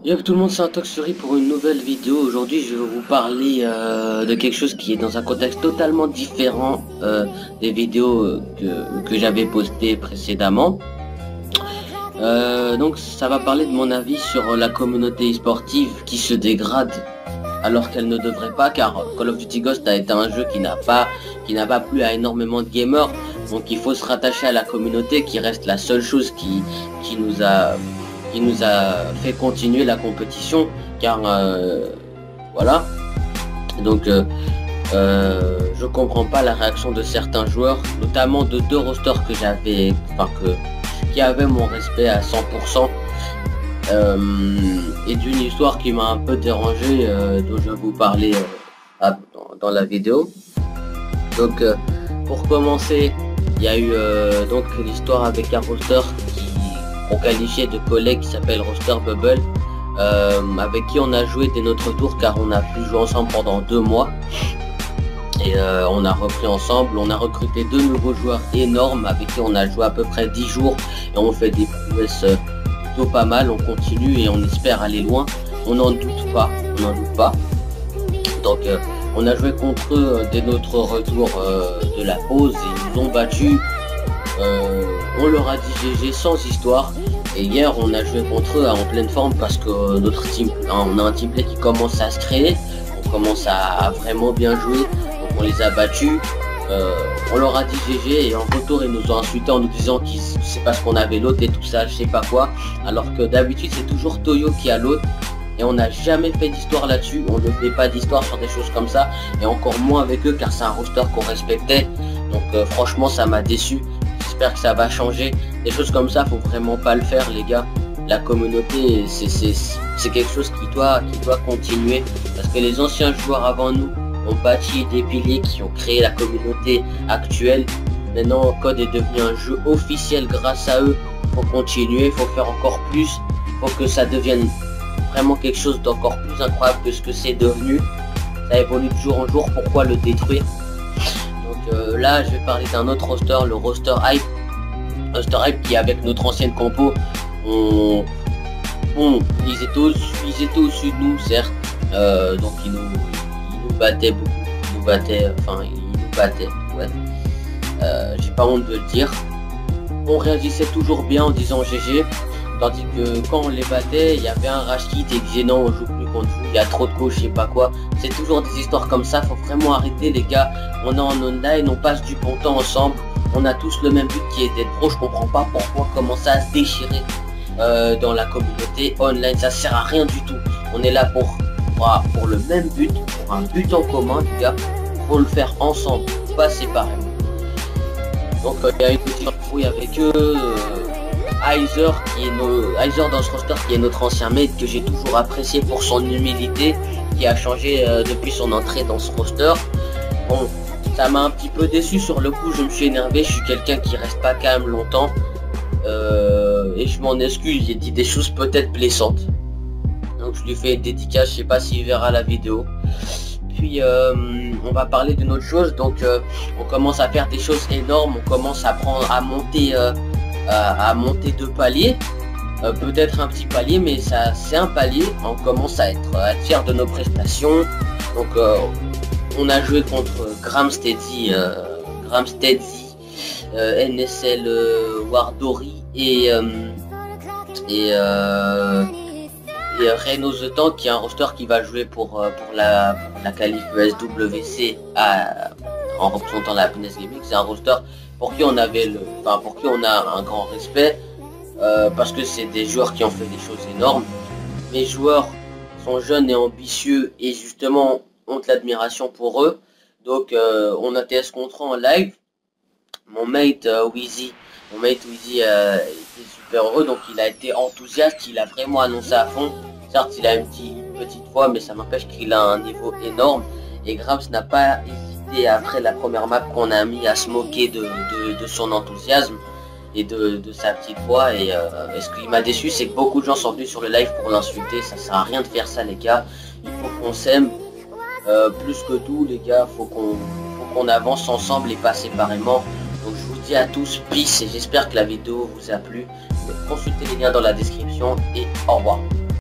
Yo tout le monde, c'est Intox pour une nouvelle vidéo. Aujourd'hui je vais vous parler de quelque chose qui est dans un contexte totalement différent des vidéos que j'avais postées précédemment. Donc ça va parler de mon avis sur la communauté e-sportive qui se dégrade alors qu'elle ne devrait pas, car Call of Duty Ghost a été un jeu qui n'a pas plu à énormément de gamers. Donc il faut se rattacher à la communauté qui reste la seule chose qui nous a fait continuer la compétition, car voilà. Donc je comprends pas la réaction de certains joueurs, notamment de deux rosters que j'avais, qui avaient mon respect à 100%, et d'une histoire qui m'a un peu dérangé, dont je vais vous parler dans la vidéo. Donc pour commencer, il y a eu donc l'histoire avec un roster qu'on qualifiait de collègue qui s'appelle Roster Bubble, avec qui on a joué dès notre tour, car on a pu jouer ensemble pendant 2 mois et on a repris ensemble. On a recruté 2 nouveaux joueurs énormes avec qui on a joué à peu près 10 jours et on fait des prouesses plutôt pas mal. On continue et on espère aller loin, on n'en doute pas, donc on a joué contre eux dès notre retour de la pause et ils nous ont battus. On leur a dit GG sans histoire, et hier on a joué contre eux en pleine forme parce que notre team, on a un teamplay qui commence à se créer, on commence à vraiment bien jouer, donc on les a battus. On leur a dit GG et en retour ils nous ont insulté en nous disant que c'est parce qu'on avait l'autre et tout ça, je sais pas quoi, alors que d'habitude c'est toujours Toyo qui a l'autre et on n'a jamais fait d'histoire là-dessus. On ne fait pas d'histoire sur des choses comme ça, et encore moins avec eux car c'est un roster qu'on respectait. Donc franchement ça m'a déçu. J'espère que ça va changer. Des choses comme ça, faut vraiment pas le faire, les gars. La communauté, c'est quelque chose qui doit continuer, parce que les anciens joueurs avant nous ont bâti des piliers qui ont créé la communauté actuelle. Maintenant, Code est devenu un jeu officiel grâce à eux. Faut continuer, faut faire encore plus, faut que ça devienne vraiment quelque chose d'encore plus incroyable que ce que c'est devenu. Ça évolue de jour en jour, pourquoi le détruire? Là je vais parler d'un autre roster, le roster Hype. Roster Hype qui, avec notre ancienne compo, ils étaient au-dessus de nous, certes, donc ils nous battaient beaucoup, ils nous battaient, ouais, j'ai pas honte de le dire. On réagissait toujours bien en disant GG, tandis que quand on les battait, il y avait un rage kit et disait non, on joue plus contre vous, il y a trop de coach, je sais pas quoi. C'est toujours des histoires comme ça, faut vraiment arrêter, les gars. On est en online, on passe du bon temps ensemble, on a tous le même but qui est d'être pro. Je comprends pas pourquoi commencer à se déchirer dans la communauté online, ça sert à rien du tout. On est là pour le même but, pour un but en commun, les gars. Faut le faire ensemble, pas séparément. Donc il y a une petite fouille avec eux. Heiser dans ce roster, qui est notre ancien mate, que j'ai toujours apprécié pour son humilité, qui a changé depuis son entrée dans ce roster. Bon, ça m'a un petit peu déçu sur le coup, je me suis énervé, je suis quelqu'un qui reste pas calme longtemps, et je m'en excuse, j'ai dit des choses peut-être blessantes. Donc je lui fais une dédicace, je sais pas s'il verra la vidéo. Puis on va parler d'une autre chose. Donc on commence à faire des choses énormes, on commence à monter 2 paliers, peut-être un petit palier, mais ça c'est un palier. On commence à être fier de nos prestations. Donc on a joué contre Gramsteady, NSL Wardori et Reno The Tank, qui est un roster qui va jouer pour la qualif ESWC en représentant la Happiness Gaming. C'est un roster pour qui on avait pour qui on a un grand respect, parce que c'est des joueurs qui ont fait des choses énormes. Les joueurs sont jeunes et ambitieux et justement ont de l'admiration pour eux. Donc on a TS contre eux en live. Mon mate Wheezy était super heureux, donc il a été enthousiaste, il a vraiment annoncé à fond. Certes il a une petite voix, mais ça n'empêche qu'il a un niveau énorme, et Grams n'a pas hésité après la première map qu'on a mis à se moquer de son enthousiasme et de sa petite voix. Et ce qui m'a déçu, c'est que beaucoup de gens sont venus sur le live pour l'insulter. Ça sert à rien de faire ça, les gars. Il faut qu'on s'aime, plus que tout, les gars. Faut qu'on avance ensemble et pas séparément. Donc je vous dis à tous peace, et j'espère que la vidéo vous a plu. Consultez les liens dans la description et au revoir.